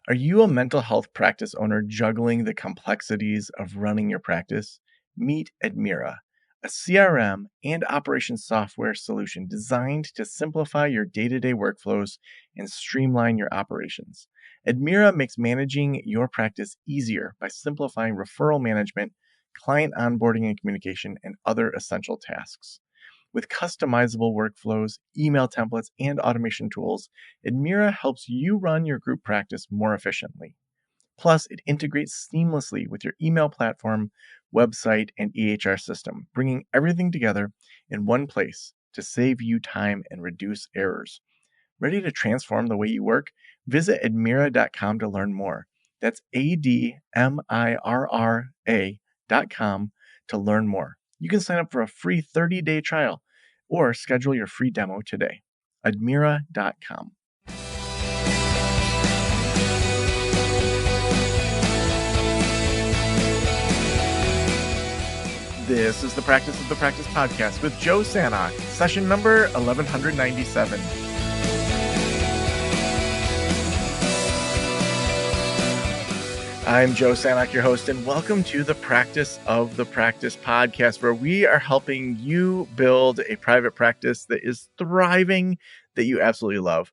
Are you a mental health practice owner juggling the complexities of running your practice? Meet Admira, a CRM and operations software solution designed to simplify your day to day workflows and streamline your operations. Admira makes managing your practice easier by simplifying referral management, client onboarding and communication, and other essential tasks. With customizable workflows, email templates, and automation tools, Admira helps you run your group practice more efficiently. Plus, it integrates seamlessly with your email platform, website, and EHR system, bringing everything together in one place to save you time and reduce errors. Ready to transform the way you work? Visit admira.com to learn more. That's ADMIRRA.com to learn more. You can sign up for a free 30-day trial or schedule your free demo today. Admira.com. This is the Practice of the Practice podcast with Joe Sanok, session number 1197. I'm Joe Sanok, your host, and welcome to the Practice of the Practice podcast, where we are helping you build a private practice that is thriving, that you absolutely love.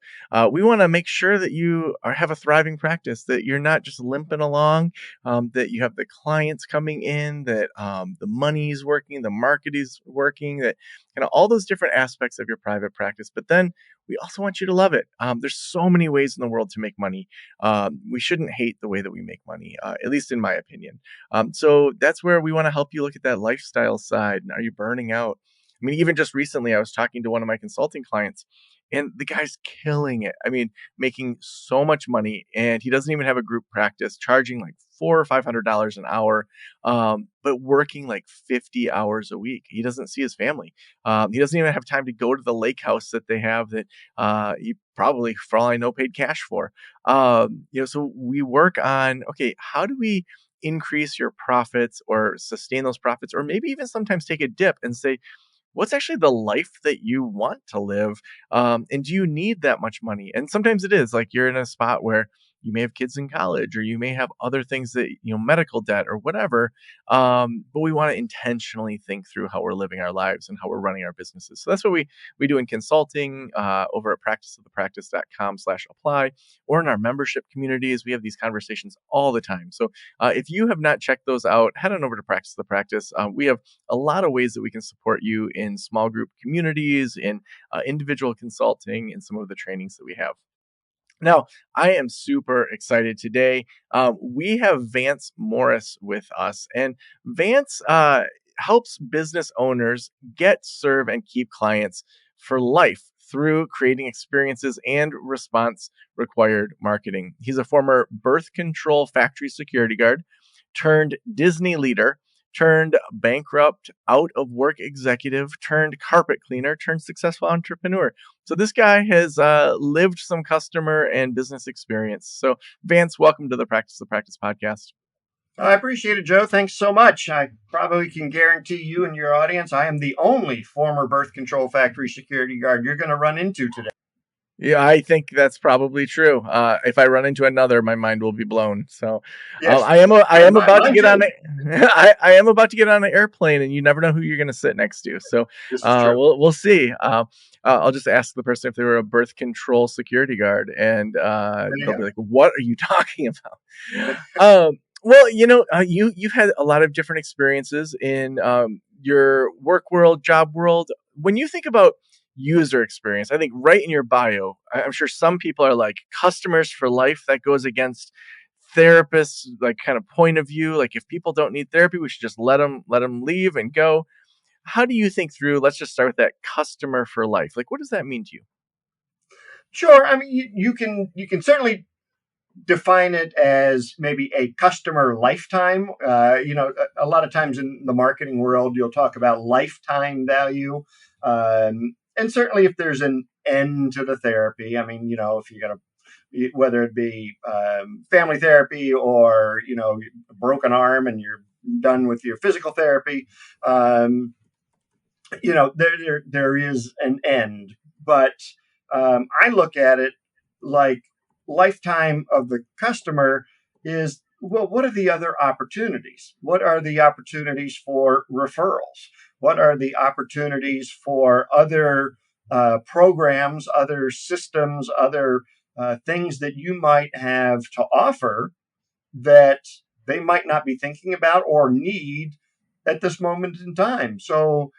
We want to make sure that you have a thriving practice, that you're not just limping along, that you have the clients coming in, that the money's working, the market is working, that kind of all those different aspects of your private practice. But then we also want you to love it. There's so many ways in the world to make money. We shouldn't hate the way that we make money, at least in my opinion. So that's where we want to help you look at that lifestyle side. Are you burning out? I mean, even just recently, I was talking to one of my consulting clients, and the guy's killing it. I mean, making so much money, and he doesn't even have a group practice, charging like $400 or $500 an hour, but working like 50 hours a week. He doesn't see his family. He doesn't even have time to go to the lake house that they have that he probably, for all I know, paid cash for. So we work on, okay, how do we increase your profits or sustain those profits, or maybe even sometimes take a dip and say, what's actually the life that you want to live? And do you need that much money? And sometimes it is like you're in a spot where you may have kids in college, or you may have other things that, medical debt or whatever. But we want to intentionally think through how we're living our lives and how we're running our businesses. So that's what we do in consulting over at practiceofthepractice.com/apply, or in our membership communities. We have these conversations all the time. So if you have not checked those out, head on over to Practice of the Practice. We have a lot of ways that we can support you in small group communities, in individual consulting, and some of the trainings that we have. Now, I am super excited today. We have Vance Morris with us, and Vance helps business owners get, serve, and keep clients for life through creating experiences and response required marketing. He's a former birth control factory security guard turned Disney leader, turned bankrupt out of work executive, turned carpet cleaner, turned successful entrepreneur. So this guy has lived some customer and business experience. So Vance, welcome to the Practice of Practice podcast. I appreciate it, Joe. Thanks so much. I probably can guarantee you and your audience I am the only former birth control factory security guard you're going to run into today. Yeah, I think that's probably true. If I run into another, my mind will be blown. So Yes, I am about to get too. on I am about to get on an airplane, and you never know who you're going to sit next to. So This is true. we'll see. I'll just ask the person if they were a birth control security guard, and they'll be like, "What are you talking about?" Well, you've had a lot of different experiences in your work world, job world. When you think about user experience, I think right in your bio, I'm sure some people are like customers for life. That goes against therapists, like kind of point of view. Like if people don't need therapy, we should just let them leave and go. How do you think through? Let's just start with that customer for life. Like, what does that mean to you? Sure. I mean, you can certainly define it as maybe a customer lifetime. A lot of times in the marketing world, you'll talk about lifetime value. And certainly if there's an end to the therapy, I mean, if you're going to, whether it be family therapy or, a broken arm and you're done with your physical therapy, there is an end. But I look at it like lifetime of the customer is, well, what are the other opportunities? What are the opportunities for referrals? What are the opportunities for other programs, other systems, other things that you might have to offer that they might not be thinking about or need at this moment in time? So,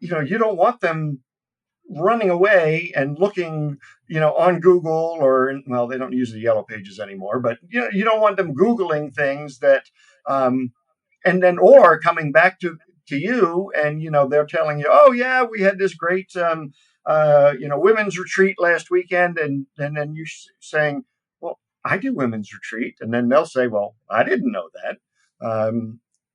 you don't want them running away and looking, on Google, or, well, they don't use the yellow pages anymore, but you don't want them Googling things that, um, and then, or coming back to you, and they're telling you, oh yeah, we had this great women's retreat last weekend, and then you saying, well, I do women's retreat, and then they'll say, well, I didn't know that.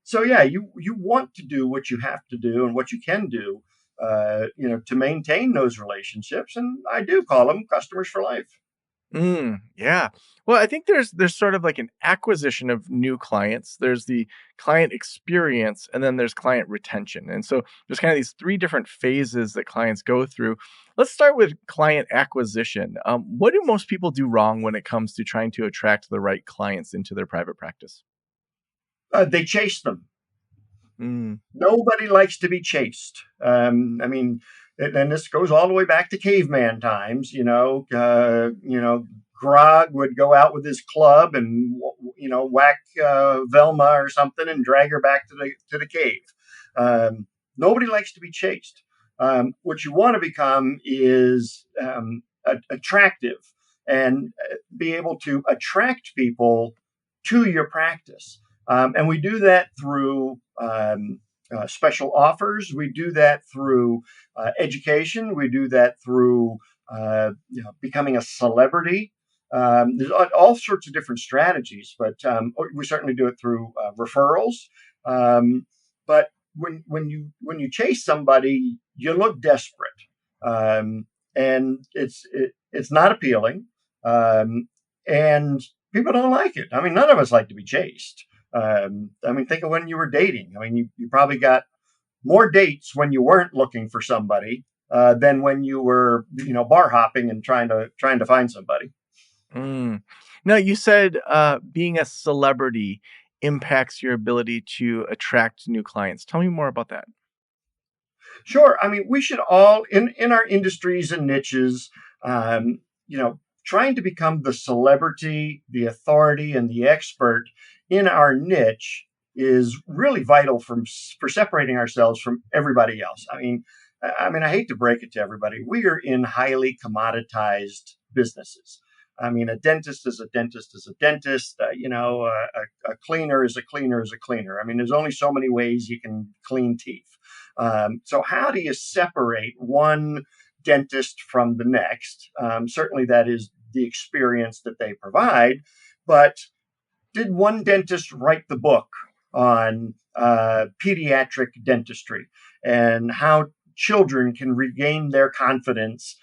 So yeah, you want to do what you have to do and what you can do, to maintain those relationships, and I do call them customers for life. Yeah. Well, I think there's sort of like an acquisition of new clients. There's the client experience, and then there's client retention. And so there's kind of these three different phases that clients go through. Let's start with client acquisition. What do most people do wrong when it comes to trying to attract the right clients into their private practice? They chase them. Mm, Nobody likes to be chased. I mean, and this goes all the way back to caveman times. Grog would go out with his club and whack Velma or something and drag her back to the cave. Nobody likes to be chased. What you want to become is attractive and be able to attract people to your practice. And we do that through special offers. We do that through education. We do that through becoming a celebrity. There's all sorts of different strategies, but we certainly do it through referrals. But when you chase somebody, you look desperate, and it's not appealing, and people don't like it. I mean, none of us like to be chased. I mean, think of when you were dating. I mean, you probably got more dates when you weren't looking for somebody than when you were, bar hopping and trying to find somebody. mm. Now, you said being a celebrity impacts your ability to attract new clients. Tell me more about that. Sure. I mean, we should all in our industries and niches, um, trying to become the celebrity, the authority, and the expert in our niche is really vital for separating ourselves from everybody else. I hate to break it to everybody. We are in highly commoditized businesses. I mean, a dentist is a dentist is a dentist. A cleaner is a cleaner is a cleaner. I mean, there's only so many ways you can clean teeth. So how do you separate one dentist from the next? Certainly, that is the experience that they provide. But did one dentist write the book on pediatric dentistry and how children can regain their confidence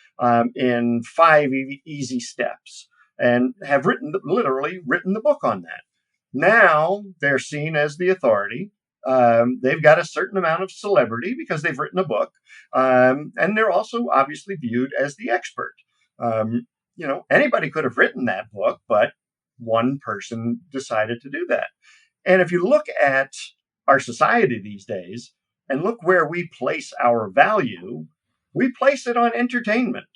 in five easy steps, and have literally written the book on that? Now they're seen as the authority. They've got a certain amount of celebrity because they've written a book, and they're also obviously viewed as the expert. Anybody could have written that book, but one person decided to do that. And if you look at our society these days and look where we place our value, we place it on entertainment.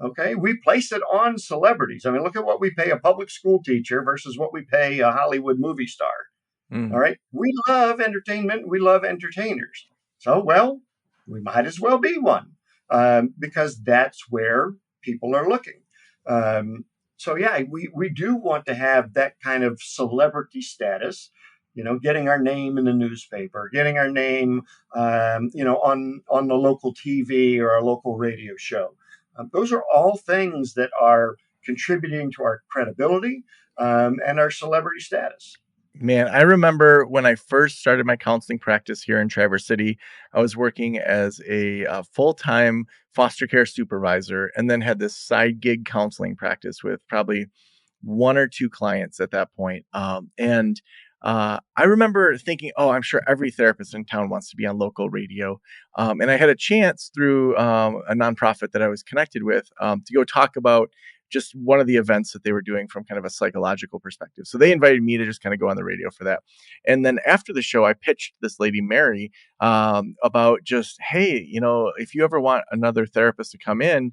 Okay, we place it on celebrities. I mean, look at what we pay a public school teacher versus what we pay a Hollywood movie star. All Mm. right. We love entertainment. We love entertainers. So, well, we might as well be one, because that's where people are looking. So, yeah, we do want to have that kind of celebrity status, getting our name in the newspaper, getting our name, on the local TV or a local radio show. Those are all things that are contributing to our credibility, and our celebrity status. Man, I remember when I first started my counseling practice here in Traverse City, I was working as a full-time foster care supervisor and then had this side gig counseling practice with probably one or two clients at that point. And I remember thinking, oh, I'm sure every therapist in town wants to be on local radio. And I had a chance through a nonprofit that I was connected with to go talk about just one of the events that they were doing from kind of a psychological perspective. So they invited me to just kind of go on the radio for that. And then after the show, I pitched this lady, Mary, about just, hey, if you ever want another therapist to come in,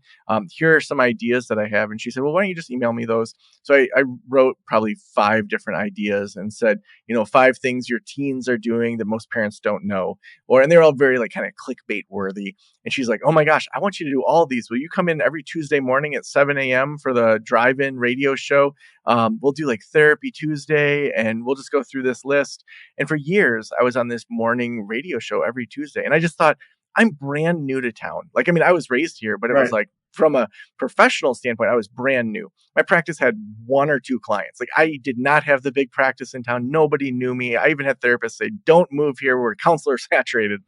here are some ideas that I have. And she said, well, why don't you just email me those? So I wrote probably 5 different ideas and said, 5 things your teens are doing that most parents don't know. And they're all very like kind of clickbait worthy. And she's like, oh my gosh, I want you to do all of these. Will you come in every Tuesday morning at 7 a.m. for the drive-in radio show? We'll do like Therapy Tuesday and we'll just go through this list. And for years, I was on this morning radio show every Tuesday. And I just thought, I'm brand new to town. Like, I mean, I was raised here, but it was Right. like from a professional standpoint, I was brand new. My practice had 1 or 2 clients. Like, I did not have the big practice in town. Nobody knew me. I even had therapists say, don't move here. We're counselor saturated.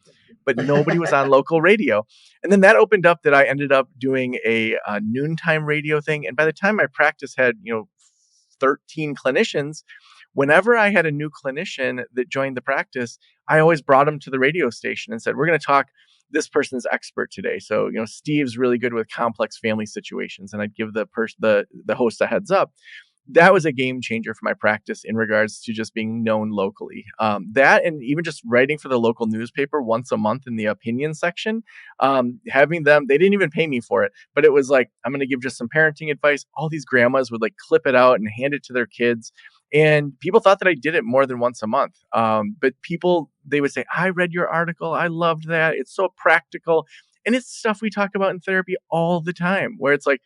But nobody was on local radio. And then that opened up that I ended up doing a noontime radio thing. And by the time my practice had, 13 clinicians, whenever I had a new clinician that joined the practice, I always brought them to the radio station and said, we're going to talk. This person's expert today. So, Steve's really good with complex family situations. And I'd give the host a heads up. That was a game changer for my practice in regards to just being known locally. That, and even just writing for the local newspaper once a month in the opinion section, having them, they didn't even pay me for it, but it was like, I'm going to give just some parenting advice. All these grandmas would like clip it out and hand it to their kids. And people thought that I did it more than once a month. But they would say, I read your article. I loved that. It's so practical. And it's stuff we talk about in therapy all the time, where it's like,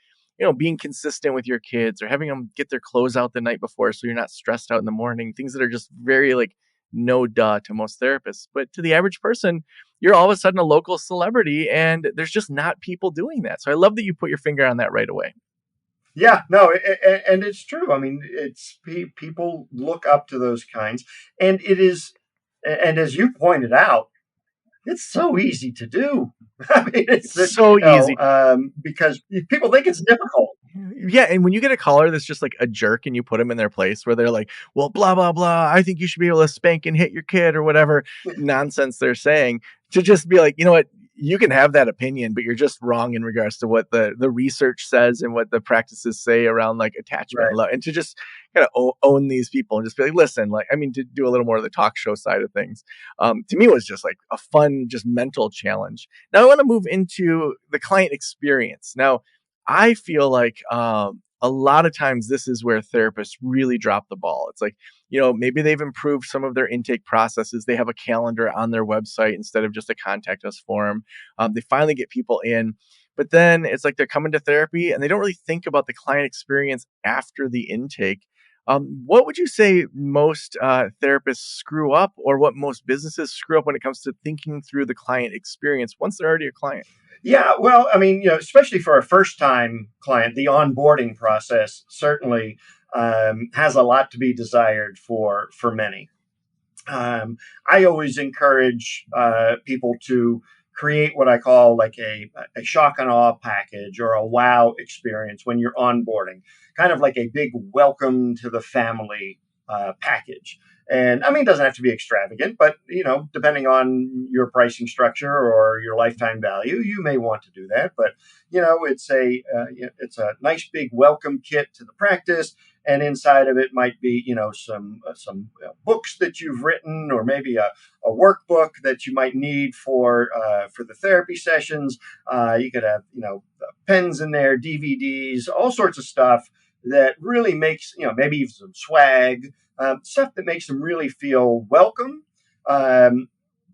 being consistent with your kids or having them get their clothes out the night before so you're not stressed out in the morning, things that are just very like no duh to most therapists. But to the average person, you're all of a sudden a local celebrity and there's just not people doing that. So I love that you put your finger on that right away. Yeah, no, and it's true. I mean, it's people look up to those kinds, and it is, and as you pointed out, it's so easy to do. I mean, It's so easy. Because people think it's difficult. Yeah, and when you get a caller that's just like a jerk and you put them in their place where they're like, well, blah, blah, blah, I think you should be able to spank and hit your kid or whatever nonsense they're saying, to just be like, you know what, you can have that opinion, but you're just wrong in regards to what the research says and what the practices say around like attachment and Right. love, and to just kind of own these people and just be like, listen, like, I mean, to do a little more of the talk show side of things, to me was just like a fun, just mental challenge. Now I want to move into the client experience. Now, I feel like a lot of times this is where therapists really drop the ball. It's like, maybe they've improved some of their intake processes. They have a calendar on their website instead of just a contact us form. They finally get people in, but then it's like they're coming to therapy and they don't really think about the client experience after the intake. What would you say most therapists screw up, or what most businesses screw up when it comes to thinking through the client experience once they're already a client? Yeah, well, I mean, especially for a first-time client, the onboarding process certainly has a lot to be desired for many. I always encourage people to create what I call like a shock and awe package or a wow experience when you're onboarding, kind of like a big welcome to the family package. And I mean, it doesn't have to be extravagant, but depending on your pricing structure or your lifetime value, you may want to do that. But it's a nice big welcome kit to the practice, and inside of it might be some books that you've written, or maybe a workbook that you might need for the therapy sessions. You could have pens in there, DVDs, all sorts of stuff that really makes maybe even some swag, stuff that makes them really feel welcome,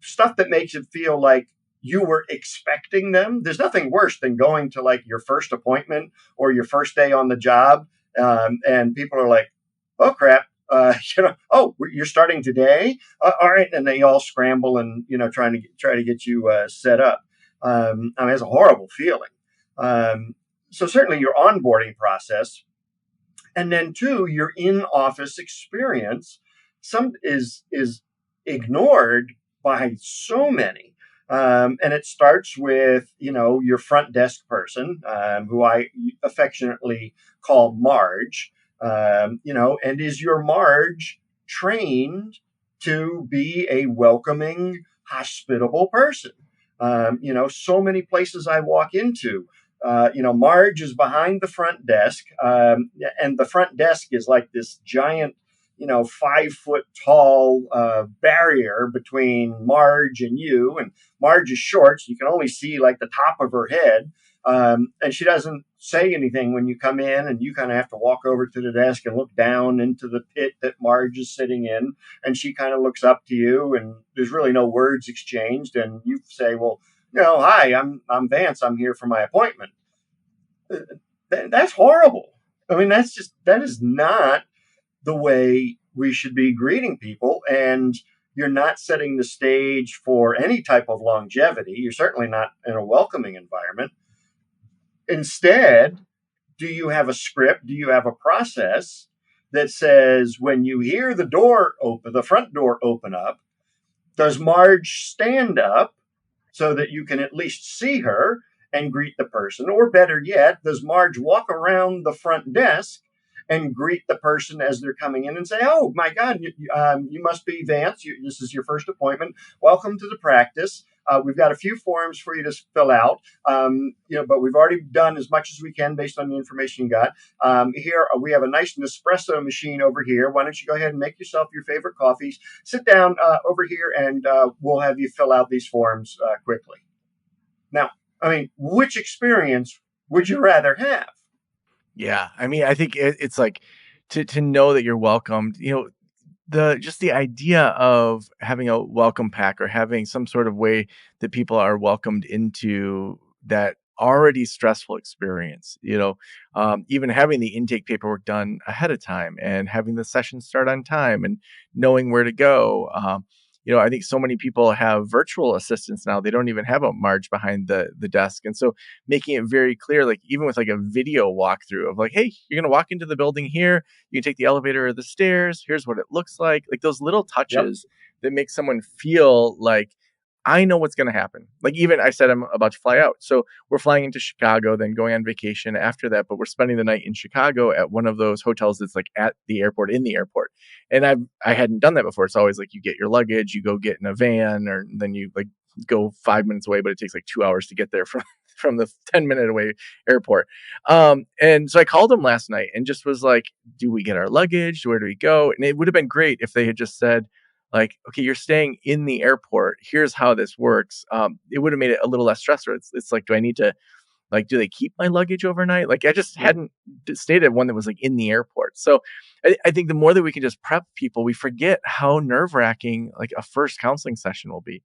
stuff that makes it feel like you were expecting them. There's nothing worse than going to like your first appointment or your first day on the job, and people are like, "Oh crap, oh, you're starting today, all right," and they all scramble and try to get you set up. I mean, it's a horrible feeling. So certainly your onboarding process, and then two, your in-office experience, some is ignored by so many. And it starts with your front desk person, who I affectionately call Marge. And is your Marge trained to be a welcoming, hospitable person? So many places I walk into, Marge is behind the front desk, and the front desk is like this giant, 5 foot tall barrier between Marge and you. And Marge is short, so you can only see like the top of her head. And she doesn't say anything when you come in, and you kind of have to walk over to the desk and look down into the pit that Marge is sitting in. And she kind of looks up to you, and there's really no words exchanged. And you say, well, hi, I'm Vance. I'm here for my appointment. That's horrible. I mean, that is not the way we should be greeting people, and you're not setting the stage for any type of longevity. You're certainly not in a welcoming environment. Instead, do you have a script? Do you have a process that says when you hear the front door open up, does Marge stand up so that you can at least see her and greet the person? Or better yet, does Marge walk around the front desk and greet the person as they're coming in and say, oh, my God, you must be Vance. This is your first appointment. Welcome to the practice. We've got a few forms for you to fill out, but we've already done as much as we can based on the information you got. Here, we have a nice Nespresso machine over here. Why don't you go ahead and make yourself your favorite coffees, sit down over here, and we'll have you fill out these forms quickly. Now, I mean, which experience would you rather have? Yeah, I mean, I think it's like to know that you're welcomed. The idea of having a welcome pack or having some sort of way that people are welcomed into that already stressful experience. Even having the intake paperwork done ahead of time and having the session start on time and knowing where to go. I think so many people have virtual assistants now. They don't even have a Marge behind the desk. And so making it very clear, like even with like a video walkthrough of like, hey, you're going to walk into the building here. You can take the elevator or the stairs. Here's what it looks like those little Yep. touches that make someone feel like I know what's going to happen. Like even I said, I'm about to fly out. So we're flying into Chicago, then going on vacation after that. But we're spending the night in Chicago at one of those hotels that's like at the airport, in the airport. And I hadn't done that before. It's always like you get your luggage, you go get in a van, or then you like go 5 minutes away, but it takes like 2 hours to get there from the 10-minute away airport. And so I called them last night and just was like, do we get our luggage? Where do we go? And it would have been great if they had just said, like, okay, you're staying in the airport. Here's how this works. It would have made it a little less stressful. It's like, do I need to, like, do they keep my luggage overnight? Like, I just hadn't stayed at one that was like in the airport. So I think the more that we can just prep people, we forget how nerve wracking like a first counseling session will be.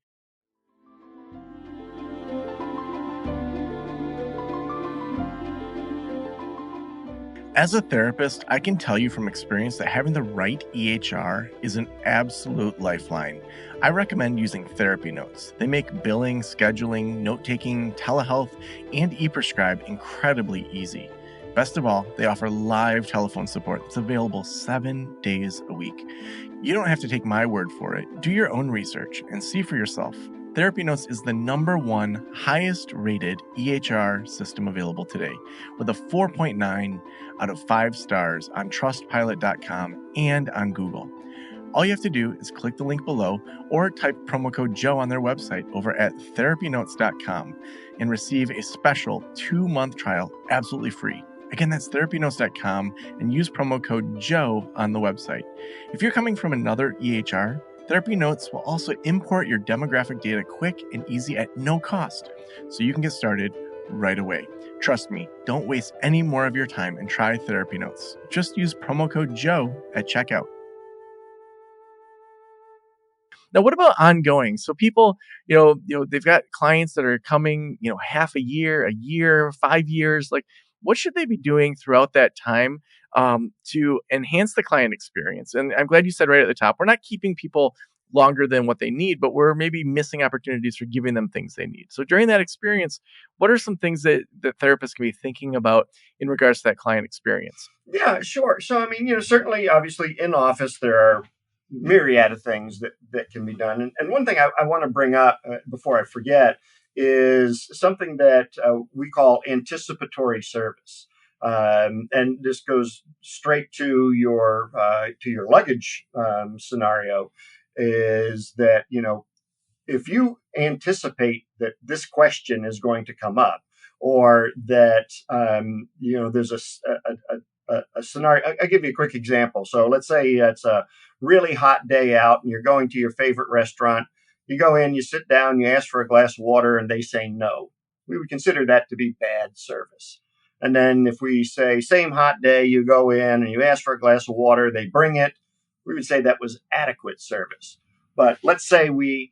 As a therapist, I can tell you from experience that having the right EHR is an absolute lifeline. I recommend using Therapy Notes. They make billing, scheduling, note taking, telehealth, and e-prescribe incredibly easy. Best of all, they offer live telephone support that's available 7 days a week. You don't have to take my word for it. Do your own research and see for yourself. Therapy Notes is the #1 highest rated EHR system available today, with a 4.9 out of 5 stars on trustpilot.com and on Google. All you have to do is click the link below or type promo code Joe on their website over at therapynotes.com and receive a special 2-month trial absolutely free. Again, that's therapynotes.com and use promo code Joe on the website. If you're coming from another EHR, Therapy Notes will also import your demographic data quick and easy at no cost, so you can get started right away. Trust me, don't waste any more of your time and try Therapy Notes. Just use promo code Joe at checkout. Now, what about ongoing? So people, they've got clients that are coming, half a year, 5 years. Like, what should they be doing throughout that time to enhance the client experience? And I'm glad you said right at the top, we're not keeping people longer than what they need, but we're maybe missing opportunities for giving them things they need. So during that experience, what are some things that therapists can be thinking about in regards to that client experience? Yeah, sure. So, I mean, certainly, obviously, in office, there are myriad of things that can be done. And one thing I want to bring up before I forget is something that we call anticipatory service. And this goes straight to your luggage scenario. Is that if you anticipate that this question is going to come up, or that there's a scenario. I'll give you a quick example. So let's say it's a really hot day out and you're going to your favorite restaurant. You go in, you sit down, you ask for a glass of water, and they say no. We would consider that to be bad service. And then if we say same hot day, you go in and you ask for a glass of water, they bring it, we would say that was adequate service. But let's say we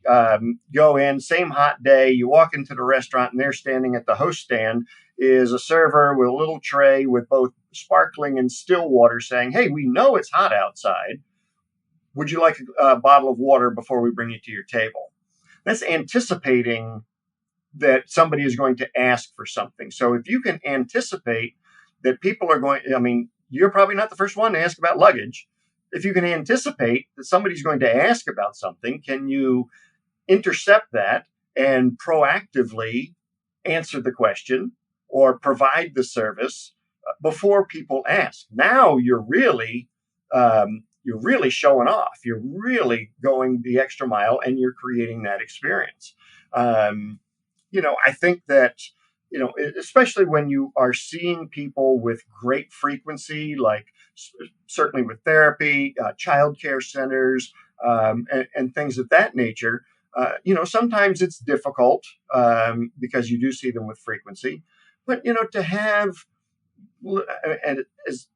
go in, same hot day, you walk into the restaurant and they're standing at the host stand is a server with a little tray with both sparkling and still water saying, hey, we know it's hot outside. Would you like a bottle of water before we bring it to your table? That's anticipating that somebody is going to ask for something. So if you can anticipate that people are going, I mean, you're probably not the first one to ask about luggage. If you can anticipate that somebody's going to ask about something, can you intercept that and proactively answer the question or provide the service before people ask? Now you're really showing off. You're really going the extra mile, and you're creating that experience. I think that especially when you are seeing people with great frequency, like certainly with therapy, childcare centers, and things of that nature. Sometimes it's difficult because you do see them with frequency, but to have, and as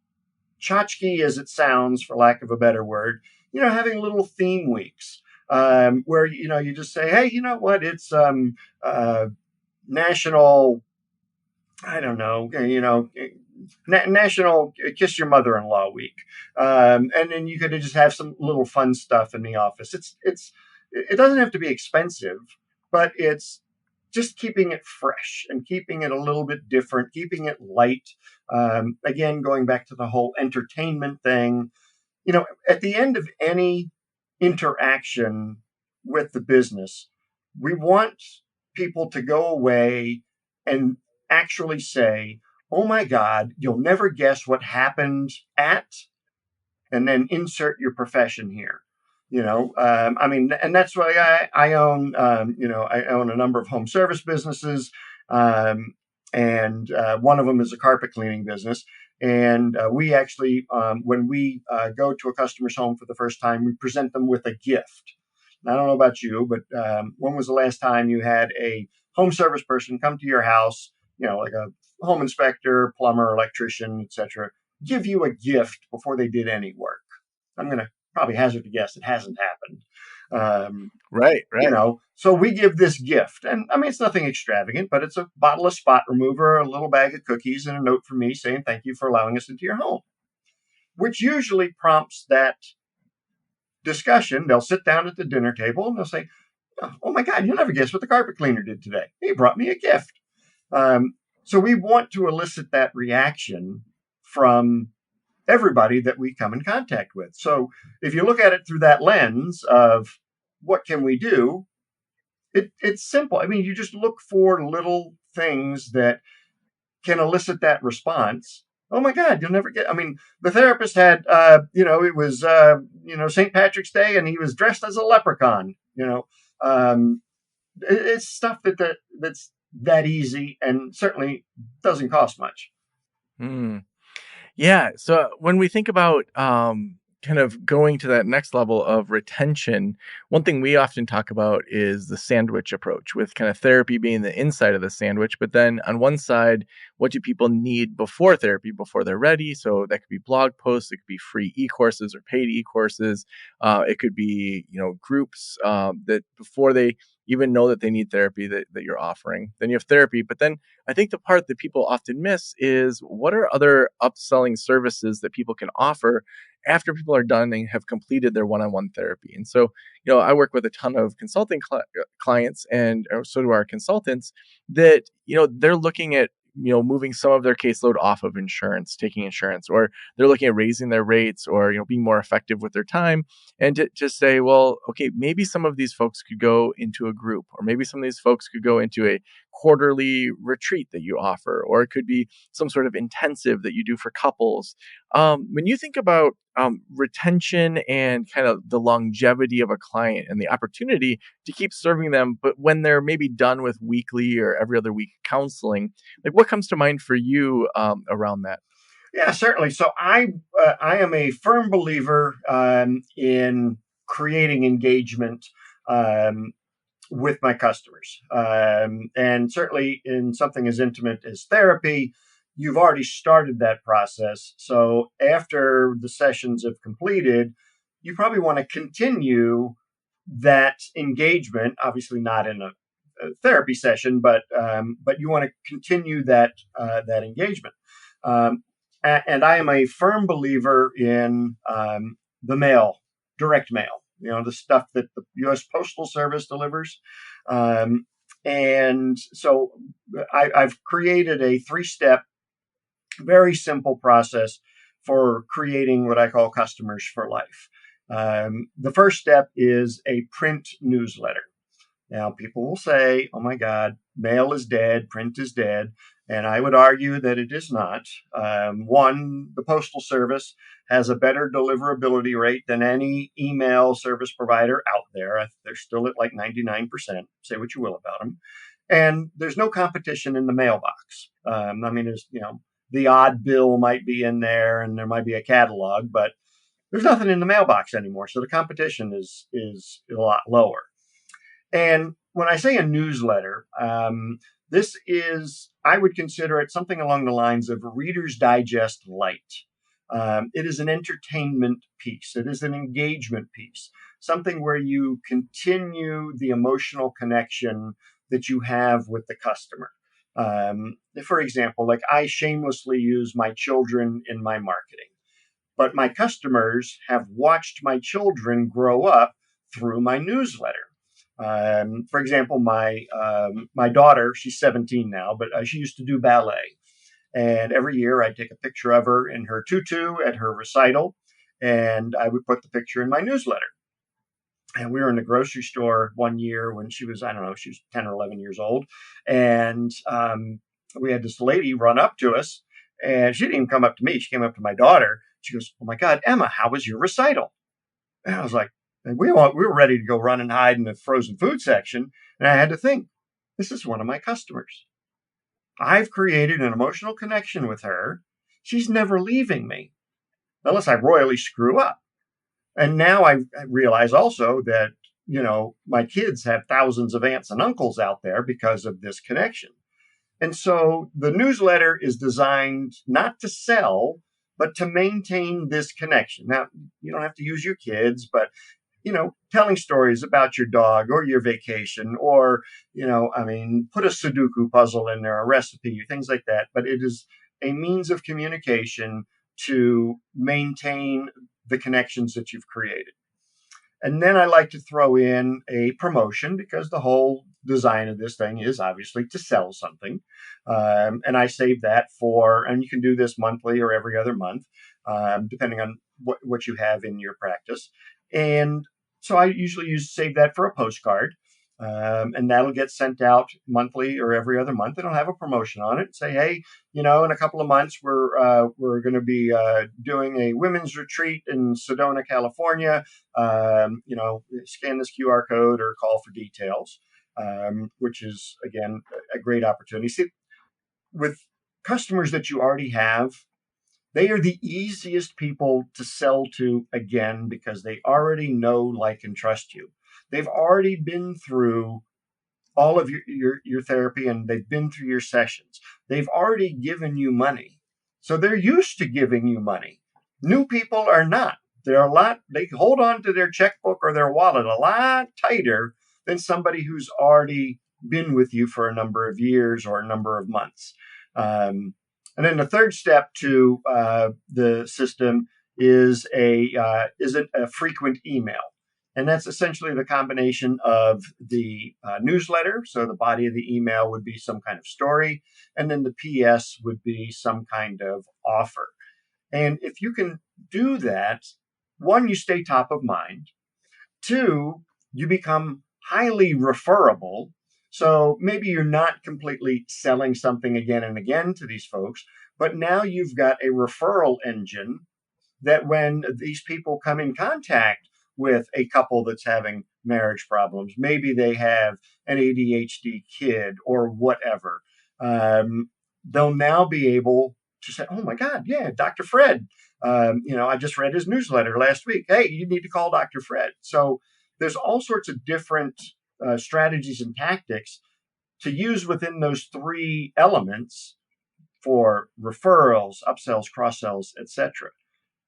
tchotchke as it sounds, for lack of a better word, having little theme weeks where you just say, hey, you know what, it's national, I don't know, National Kiss Your Mother-in-Law Week, and then you could just have some little fun stuff in the office. It doesn't have to be expensive, but it's just keeping it fresh and keeping it a little bit different, keeping it light. Again, going back to the whole entertainment thing, at the end of any interaction with the business, we want people to go away and actually say, oh my God, you'll never guess what happened at, and then insert your profession here. And that's why I own, I own a number of home service businesses. And one of them is a carpet cleaning business. And we actually, when we go to a customer's home for the first time, we present them with a gift. And I don't know about you, but when was the last time you had a home service person come to your house, like a home inspector, plumber, electrician, etc., give you a gift before they did any work? I'm going to probably hazard a guess it hasn't happened. Right. So we give this gift, and I mean, it's nothing extravagant, but it's a bottle of spot remover, a little bag of cookies, and a note from me saying thank you for allowing us into your home, which usually prompts that discussion. They'll sit down at the dinner table and they'll say, oh my God, you'll never guess what the carpet cleaner did today. He brought me a gift. So we want to elicit that reaction from everybody that we come in contact with. So if you look at it through that lens of what can we do, it's simple. I mean, you just look for little things that can elicit that response. Oh my God, you'll never get. I mean, the therapist had, it was, St. Patrick's Day, and he was dressed as a leprechaun. It's stuff that's that easy and certainly doesn't cost much. Yeah. So when we think about kind of going to that next level of retention, one thing we often talk about is the sandwich approach, with kind of therapy being the inside of the sandwich. But then on one side, what do people need before therapy, before they're ready? So that could be blog posts, it could be free e-courses or paid e-courses. It could be, groups that before they even know that they need therapy that you're offering. Then you have therapy. But then I think the part that people often miss is, what are other upselling services that people can offer after people are done and have completed their one-on-one therapy? And so, I work with a ton of consulting clients, and so do our consultants, that, they're looking at, moving some of their caseload off of insurance, taking insurance, or they're looking at raising their rates, or, being more effective with their time. And to just say, well, okay, maybe some of these folks could go into a group, or maybe some of these folks could go into a quarterly retreat that you offer, or it could be some sort of intensive that you do for couples. When you think about retention and kind of the longevity of a client and the opportunity to keep serving them, but when they're maybe done with weekly or every other week counseling, like what comes to mind for you around that? Yeah, certainly. So I am a firm believer in creating engagement um, with my customers, and certainly in something as intimate as therapy. You've already started that process. So after the sessions have completed, you probably want to continue that engagement. Obviously, not in a therapy session, but you want to continue that engagement. Um, and I am a firm believer in the mail, direct mail. You know, the stuff that the U.S. Postal Service delivers. Um, and so I've created a 3-step, very simple process for creating what I call customers for life. The first step is a print newsletter. Now, people will say, oh my God, mail is dead, print is dead. And I would argue that it is not. One, the Postal Service has a better deliverability rate than any email service provider out there. They're still at like 99%. Say what you will about them. And there's no competition in the mailbox. I mean, there's, the odd bill might be in there and there might be a catalog, but there's nothing in the mailbox anymore. So the competition is a lot lower. And when I say a newsletter, this is, I would consider it something along the lines of Reader's Digest Light. It is an entertainment piece. It is an engagement piece, something where you continue the emotional connection that you have with the customer. For example, like I shamelessly use my children in my marketing, but my customers have watched my children grow up through my newsletter. For example, my daughter, she's 17 now, but she used to do ballet. And every year I'd take a picture of her in her tutu at her recital, and I would put the picture in my newsletter. And we were in the grocery store one year when she was, I don't know, she was 10 or 11 years old. And we had this lady run up to us, and she didn't even come up to me. She came up to my daughter. She goes, oh my God, Emma, how was your recital? And I was like, and we were ready to go run and hide in the frozen food section. And I had to think, this is one of my customers. I've created an emotional connection with her. She's never leaving me unless I royally screw up. And now I realize also that, my kids have thousands of aunts and uncles out there because of this connection. And so the newsletter is designed not to sell, but to maintain this connection. Now, you don't have to use your kids, but telling stories about your dog or your vacation, or, put a Sudoku puzzle in there, a recipe, things like that. But it is a means of communication to maintain the connections that you've created. And then I like to throw in a promotion because the whole design of this thing is obviously to sell something. And I save that and you can do this monthly or every other month, depending on what you have in your practice. And so I usually save that for a postcard. And that'll get sent out monthly or every other month. It'll have a promotion on it. Say, hey, in a couple of months, we're going to be doing a women's retreat in Sedona, California. Scan this QR code or call for details, which is, again, a great opportunity. See, with customers that you already have, they are the easiest people to sell to again because they already know, like, and trust you. They've already been through all of your therapy, and they've been through your sessions. They've already given you money. So they're used to giving you money. New people are not. They hold on to their checkbook or their wallet a lot tighter than somebody who's already been with you for a number of years or a number of months. And then the third step to the system is a frequent email. And that's essentially the combination of the newsletter. So the body of the email would be some kind of story. And then the PS would be some kind of offer. And if you can do that, one, you stay top of mind. Two, you become highly referable. So maybe you're not completely selling something again and again to these folks, but now you've got a referral engine that when these people come in contact with a couple that's having marriage problems, maybe they have an ADHD kid or whatever, they'll now be able to say, "Oh my God, yeah, Dr. Fred. I just read his newsletter last week. Hey, you need to call Dr. Fred." So there's all sorts of different strategies and tactics to use within those three elements for referrals, upsells, cross sells, etc.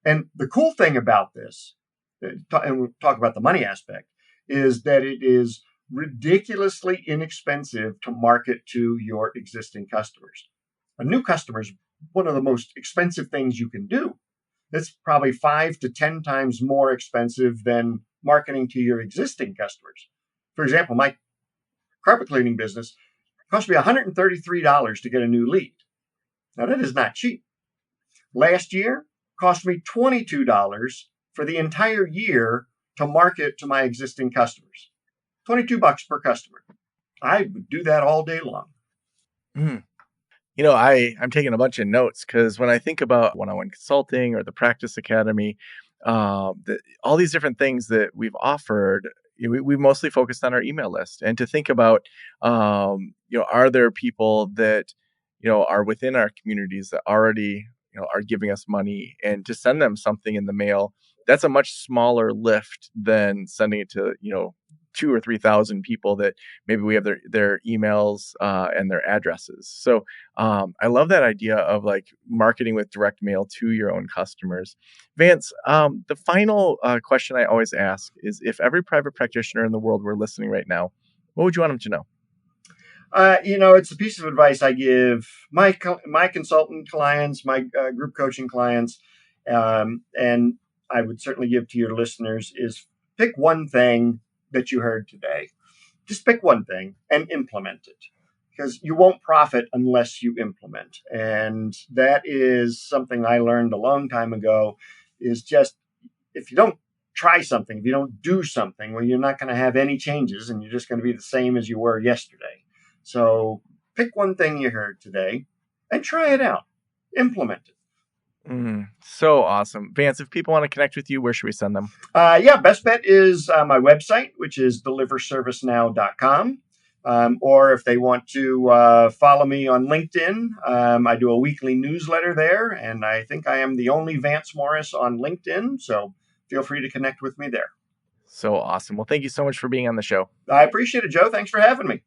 And the cool thing about this, and we'll talk about the money aspect, is that it is ridiculously inexpensive to market to your existing customers. A new customer is one of the most expensive things you can do. It's probably 5 to 10 times more expensive than marketing to your existing customers. For example, my carpet cleaning business cost me $133 to get a new lead. Now, that is not cheap. Last year, cost me $22 for the entire year to market to my existing customers. $22 per customer. I would do that all day long. Mm. I'm taking a bunch of notes because when I think about one-on-one consulting or the Practice Academy, all these different things that we've offered, we mostly focused on our email list. And to think about, are there people that, are within our communities that already, are giving us money, and to send them something in the mail, that's a much smaller lift than sending it to, 2 or 3,000 people that maybe we have their emails and their addresses. So I love that idea of like marketing with direct mail to your own customers. Vance, the final question I always ask is, if every private practitioner in the world were listening right now, what would you want them to know? It's a piece of advice I give my consultant clients, my group coaching clients, and I would certainly give to your listeners is pick one thing that you heard today. Just pick one thing and implement it, because you won't profit unless you implement. And that is something I learned a long time ago, is just, if you don't try something, if you don't do something, well, you're not going to have any changes and you're just going to be the same as you were yesterday. So pick one thing you heard today and try it out. Implement it. So awesome. Vance, if people want to connect with you, where should we send them? Best bet is my website, which is deliverservicenow.com. Or if they want to follow me on LinkedIn, I do a weekly newsletter there, and I think I am the only Vance Morris on LinkedIn, so feel free to connect with me there. So awesome. Well, thank you so much for being on the show. I appreciate it, Joe. Thanks for having me.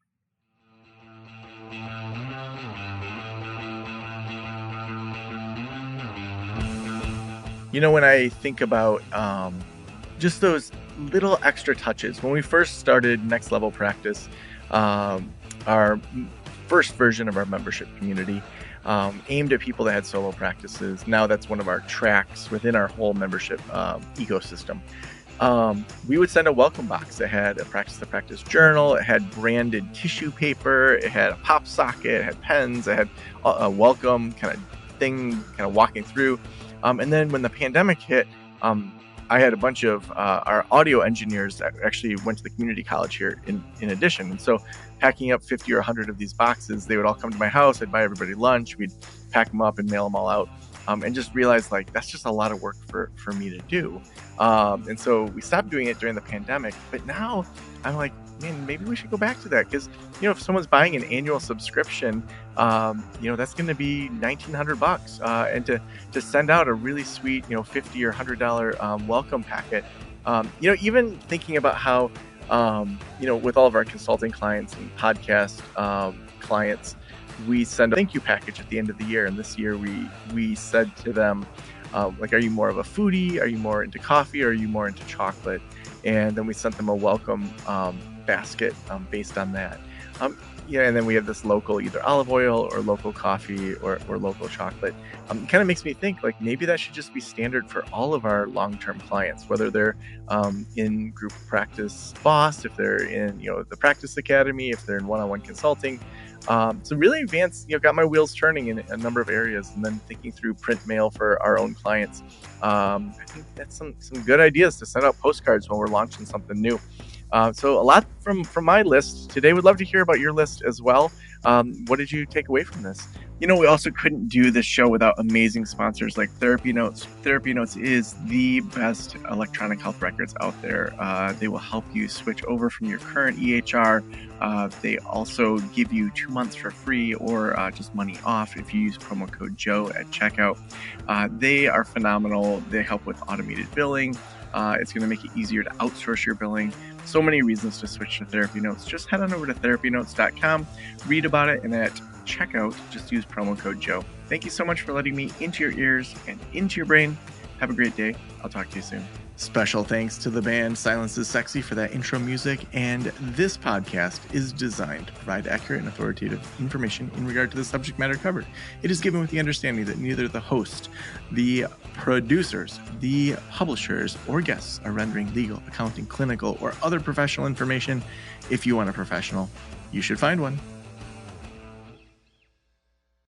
When I think about just those little extra touches, when we first started Next Level Practice, our first version of our membership community aimed at people that had solo practices. Now that's one of our tracks within our whole membership ecosystem. We would send a welcome box that had a Practice the Practice journal, it had branded tissue paper, it had a pop socket, it had pens, it had a welcome kind of thing kind of walking through. And then when the pandemic hit, I had a bunch of our audio engineers that actually went to the community college here in addition. And so packing up 50 or 100 of these boxes, they would all come to my house. I'd buy everybody lunch. We'd pack them up and mail them all out. And just realized that's just a lot of work for me to do. And so we stopped doing it during the pandemic. But now I'm like, man, maybe we should go back to that, because if someone's buying an annual subscription, that's going to be $1,900, and to send out a really sweet $50 or $100 welcome packet. Even thinking about how with all of our consulting clients and podcast clients, we send a thank you package at the end of the year. And this year we said to them, are you more of a foodie? Are you more into coffee? Or are you more into chocolate? And then we sent them a welcome basket based on that. And then we have this local either olive oil or local coffee or local chocolate. It kind of makes me think maybe that should just be standard for all of our long-term clients, whether they're in group practice boss, if they're in the Practice Academy, if they're in one-on-one consulting. So really, Vance, got my wheels turning in a number of areas, and then thinking through print mail for our own clients. I think that's some good ideas to send out postcards when we're launching something new. So a lot from my list today. Would love to hear about your list as well. What did you take away from this? We also couldn't do this show without amazing sponsors like Therapy Notes. Therapy Notes is the best electronic health records out there. They will help you switch over from your current EHR. They also give you 2 months for free or just money off if you use promo code Joe at checkout. They are phenomenal. They help with automated billing. It's going to make it easier to outsource your billing. So many reasons to switch to Therapy Notes. Just head on over to therapynotes.com, read about it, and at checkout, just use promo code Joe. Thank you so much for letting me into your ears and into your brain. Have a great day. I'll talk to you soon. Special thanks to the band Silence is Sexy for that intro music, and this podcast is designed to provide accurate and authoritative information in regard to the subject matter covered. It is given with the understanding that neither the host, the producers, the publishers, or guests are rendering legal, accounting, clinical, or other professional information. If you want a professional, you should find one.